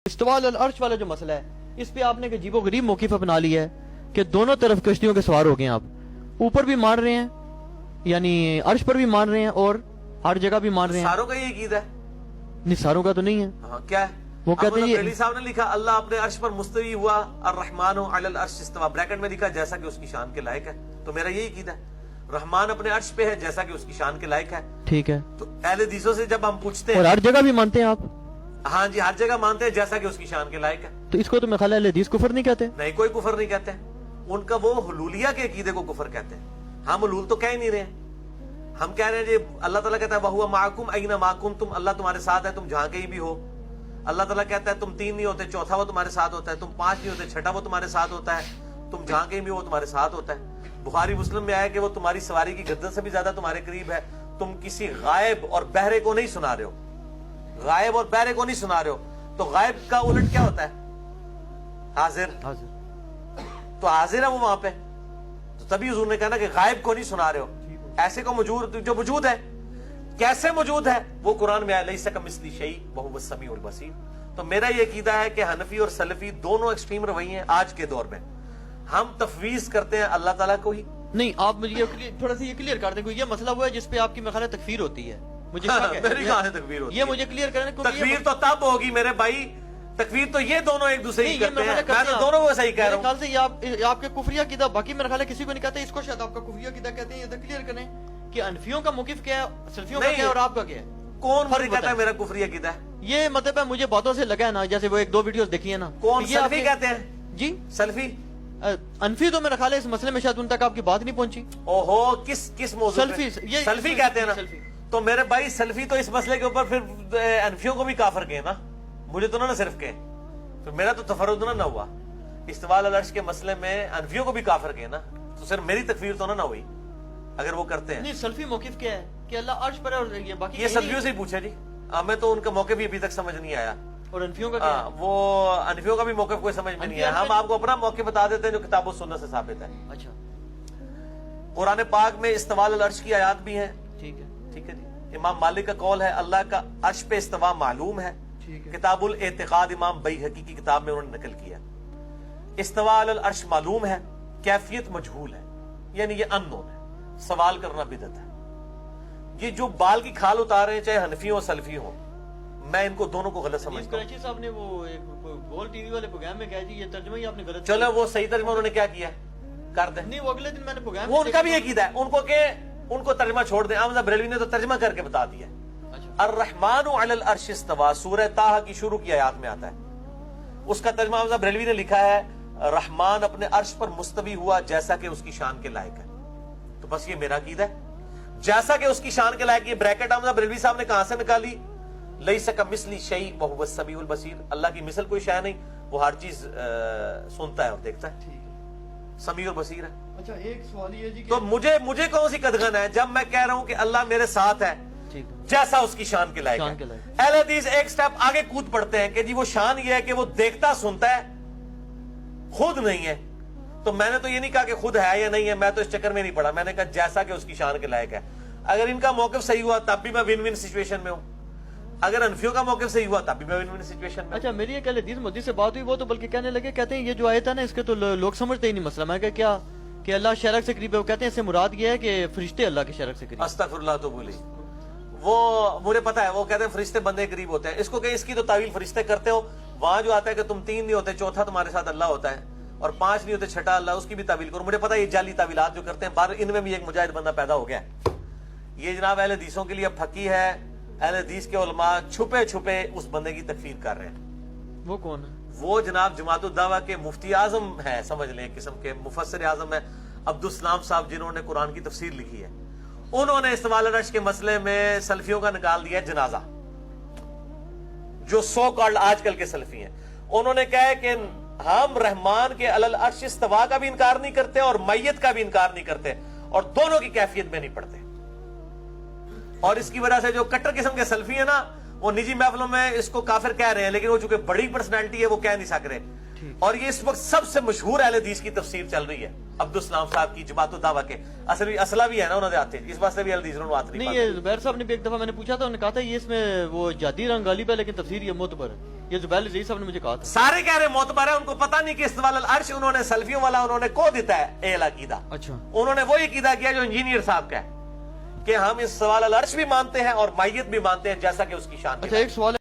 استواء العرش والا جو مسئلہ ہے اس پہ آپ نے ایک عجیب و غریب موقف اپنا لیا ہے کہ دونوں طرف کشتیوں کے سوار ہو گئے ہیں، آپ اوپر بھی مان رہے ہیں یعنی عرش پر بھی مان رہے ہیں اور ہر جگہ بھی مان رہے ہیں۔ ساروں کا یہ عقیدہ ہے؟ نہیں، ساروں کا تو نہیں ہے۔ کیا ہے؟ وہ کہتے ہیں علی صاحب نے لکھا اللہ اپنے عرش پر مستوی ہوا، الرحمن علی العرش استوى، بریکٹ میں لکھا جیسا کہ اس کی شان کے لائق ہے، تو میرا یہی عقیدہ ہے رحمان اپنے عرش پہ ہے جیسا کہ اس کی شان کے لائق ہے۔ ٹھیک ہے، تو اہل حدیثوں سے جب ہم پوچھتے اور ہیں، ہر جگہ بھی مانتے ہیں آپ؟ ہاں جی، ہر جگہ مانتے ہیں جیسا کہ اس کی شان کے لائق ہے۔ تو اس کو تو میرے خیال ہے اہل حدیث کفر نہیں کہتے۔ نہیں، کوئی کفر نہیں کہتے، ان کا وہ حلولیہ کے عقیدے کو کفر کہتے ہیں۔ ہم حلول تو کہہ ہی نہیں رہے ہیں، ہم کہہ رہے ہیں جی اللہ تعالیٰ کہتا ہے وَهُوَ مَعَكُمْ أَيْنَمَا كُنْتُمْ، اللہ تمہارے ساتھ ہے تم جہاں کہیں بھی ہو۔ اللہ تعالیٰ کہتا ہے تم تین نہیں ہوتے چوتھا وہ تمہارے ساتھ ہوتا ہے، تم پانچ نہیں ہوتے چھٹا وہ تمہارے ساتھ ہوتا ہے، تم جہاں کہیں بھی ہو تمہارے ساتھ ہوتا ہے۔ بخاری مسلم میں آیا کہ وہ تمہاری سواری کی گردن سے بھی زیادہ تمہارے قریب ہے، تم کسی غائب اور بہرے کو نہیں سنا رہے ہو، غائب اور بہرے کو نہیں سنا رہے ہو۔ تو غائب کا الٹ کیا ہوتا ہے؟ حاضر۔ تو حاضر ہے وہ وہاں پہ، تو تبھی حضور نے کہا نا کہ غائب کو نہیں سنا رہے ہو، ایسے کو جو موجود ہے۔ کیسے موجود ہے؟ وہ قرآن میں لیس کمثلہ شیء وہو السمیع البصیر۔ تو میرا یہ عقیدہ ہے کہ حنفی اور سلفی دونوں ایکسٹریم رویے ہیں آج کے دور میں۔ ہم تفویض کرتے ہیں اللہ تعالیٰ کو ہی۔ نہیں، آپ مجھے تھوڑا سا یہ کلیئر کر دیں، کوئی یہ مسئلہ ہوا ہے جس پہ آپ کی میرے تکفیر ہوتی ہے؟ مجھے میری کہاں سے تکفیر ہوتی ہے؟ یہ مجھے کلیئر کریں۔ تکفیر تو تب ہوگی میرے بھائی، تکفیر تو یہ دونوں ایک دوسرے کی کرتے ہیں، میں تو دونوں کو صحیح کہہ رہا ہوں۔ میرے خیال سے یہ آپ کے کفریہ عقیدہ، باقی میرے خیال ہے کسی کو نہیں کہتے، اس کو شاید آپ کا کفریہ عقیدہ کہتے ہیں۔ یہ کلیئر کریں کہ انفیوں کا موقف کیا ہے، سلفیوں کا کیا ہے اور آپ کا کیا ہے؟ کون مجھے کہتا ہے میرا کفری عقیدہ ہے؟ یہ مطلب ہے مجھے باتوں سے لگا ہے نا، جیسے وہ ایک دو ویڈیوز دیکھی ہیں نا۔ کون سلفی کہتے ہیں؟ جی سلفی انفی تو میرا خیال ہے اس مسئلے میں شاید ان تک آپ کی بات نہیں پہنچی۔ اوہو، کس موضوع پہ؟ سلفی کہتے ہیں نا۔ تو میرے بھائی سلفی تو اس مسئلے کے اوپر پھر انفیوں کو بھی کافر کہے نا، مجھے تو نہ صرف کہے، پھر میرا تو تفرد نہ ہوا۔ استواء العرش کے مسئلے میں انفیوں کو بھی کافر کہے نا، تو صرف میری تکفیر تو نہ ہوئی اگر وہ کرتے ہیں۔ نہیں، سلفی موقف کیا ہے کہ اللہ عرش پر ہے اور یہ باقی یہ سلفیوں سے ہی پوچھا جی، ہمیں تو ان کا موقف بھی ابھی تک سمجھ نہیں آیا۔ اور انفیوں کا کیا ہے؟ وہ انفیوں کا بھی موقف کوئی سمجھ میں نہیں آیا۔ ہم آپ کو اپنا موقف بتا دیتے ہیں جو کتاب و سنت سے ثابت ہے۔ اچھا، قرآن پاک میں استواء العرش کی آیات بھی ہیں۔ ٹھیک ہے، ٹھیک ہے جی۔ امام مالک کا قول ہے اللہ کا عرش پہ استوا معلوم ہے، کتاب الاعتقاد امام بیہقی کی کتاب میں انہوں نے نقل کیا۔ استواء العرش معلوم ہے، کیفیت مجہول ہے، یعنی یہ اننون ہے، سوال کرنا بدعت ہے۔ یہ جو بال کی کھال اتارے ہیں چاہے حنفی ہوں سلفی ہوں، میں ان کو دونوں کو غلط سمجھتا ہوں۔ کراچی صاحب نے وہ گول ٹی وی والے پروگرام میں کہا جی یہ ترجمہ ہی آپ نے غلط۔ چلو وہ صحیح ترجمہ انہوں نے کیا کیا کر دیں، نہیں، وہ اگلے دن میں نے پروگرام، وہ ان کا بھی یہ عقیدہ ہے، ان کو کہ ان کو ترجمہ چھوڑ دیں۔ احمد بریلوی نے تو ترجمہ کر کے بتا دیا۔ الرحمن علی العرش استوى سورہ طٰہٰ کی شروع کی آیات میں آتا ہے، اس کا ترجمہ احمد بریلوی نے لکھا ہے رحمان اپنے عرش پر مستوی ہوا جیسا کہ اس کی شان کے لائق ہے۔ تو بس یہ میرا عقیدہ ہے، جیسا کہ اس کی شان کے لائق۔ یہ بریکٹ احمد بریلوی صاحب نے کہاں سے نکالی؟ لیس کمثلہ شیء وہو السمیع البصیر، اللہ کی مثل کوئی شے نہیں، وہ ہر چیز سنتا ہے اور دیکھتا ہے، سمیع البصیر ہے۔ اچھا، ایک سوال یہ جی، تو مجھے کون سی قدغن ہے جب میں کہہ رہا ہوں کہ اللہ میرے ساتھ ہے جیسا اس کی شان کے لائق ہے۔ اہل حدیث ایک سٹیپ آگے کود پڑتے ہیں کہ جی وہ شان یہ ہے کہ وہ دیکھتا سنتا ہے، خود نہیں ہے۔ تو میں نے تو یہ نہیں کہا کہ خود ہے یا نہیں ہے، میں تو اس چکر میں نہیں پڑا، میں نے کہا جیسا کہ اس کی شان کے لائق ہے۔ اگر ان کا موقف صحیح ہوا تب بھی میں ون ون سچویشن میں ہوں، اگر انفیوں کا موقف صحیح ہوا تب بھی میں ون ون سچویشن میں۔ اچھا، میری ایک اہل حدیث مودی سے بات ہوئی، وہ تو بلکہ کہنے لگے، کہتے ہیں یہ جو آیت ہے نا اس کے تو لوگ سمجھتے ہی نہیں مسئلہ۔ میں کہا کیا کہ اللہ شرک سے قریب ہے، وہ کہتے ہیں اس سے مراد یہ ہے کہ فرشتے اللہ کے شرک سے قریب۔ استغفر اللہ تو بولی، وہ مجھے پتا ہے، وہ کہتے ہیں فرشتے بندے قریب ہوتے ہیں۔ اس کو کہ اس کی تو تعویل فرشتے کرتے ہو، وہاں جو آتا ہے کہ تم تین نہیں ہوتے چوتھا تمہارے ساتھ اللہ ہوتا ہے، اور پانچ نہیں ہوتے چھٹا اللہ، اس کی بھی تعویل کرو۔ مجھے پتا ہے یہ جعلی تعویلات جو کرتے ہیں، بار ان میں بھی ایک مجاہد بندہ پیدا ہو گیا ہے۔ یہ جناب اہل حدیثوں کے لیے پھکی ہے، اہل حدیث کے علماء چھپے چھپے اس بندے کی تکفیر کر رہے ہیں۔ وہ کون ہے؟ وہ جناب جماعت الدعوہ کے مفتی اعظم ہے، سمجھ لیں ایک قسم کے مفسر اعظم ہے، عبدالسلام صاحب، جنہوں نے قرآن کی تفسیر لکھی ہے۔ انہوں نے استواء العرش کے مسئلے میں سلفیوں کا نکال دیا ہے جنازہ، جو سو کالڈ آج کل کے سلفی ہیں۔ انہوں نے کہا ہے کہ ہم رحمان کے علی العرش استوا کا بھی انکار نہیں کرتے اور میت کا بھی انکار نہیں کرتے، اور دونوں کی کیفیت میں نہیں پڑھتے۔ اور اس کی وجہ سے جو کٹر قسم کے سلفی ہیں نا، وہ نجی محفلوں میں اس کو کافر کہہ رہے ہیں، لیکن وہ چونکہ بڑی پرسنالٹی ہے وہ کہہ نہیں سک رہے. اور یہ اس وقت سب سے مشہور اہل حدیث کی تفسیر چل رہی ہے عبدالسلام صاحب کی جماعت الدعوہ کے. اصلہ بھی ہے نا انہوں نے آتے، اس واسطے بھی اہل حدیث انہوں نے نہیں. یہ زبیر صاحب نے بھی ایک دفعہ میں نے پوچھا تھا، انہوں نے کہا تھا یہ اس میں وہ جادی رنگ غالب ہے لیکن تفسیر یہ معتبر ہے. یہ زبیر عزیز صاحب نے مجھے کہا تھا. سارے کہہ رہے ہیں معتبر ہے، ان کو پتہ نہیں کہ استواء العرش انہوں نے سلفیوں والا انہوں نے کو دیتا ہے اہل عقیدہ. اچھا. انہوں نے وہی عقیدہ کیا جو انجینئر صاحب کا ہے کہ ہم استواء العرش بھی مانتے ہیں اور مائیت بھی مانتے ہیں جیسا کہ اس کی شان. اچھا ایک سوال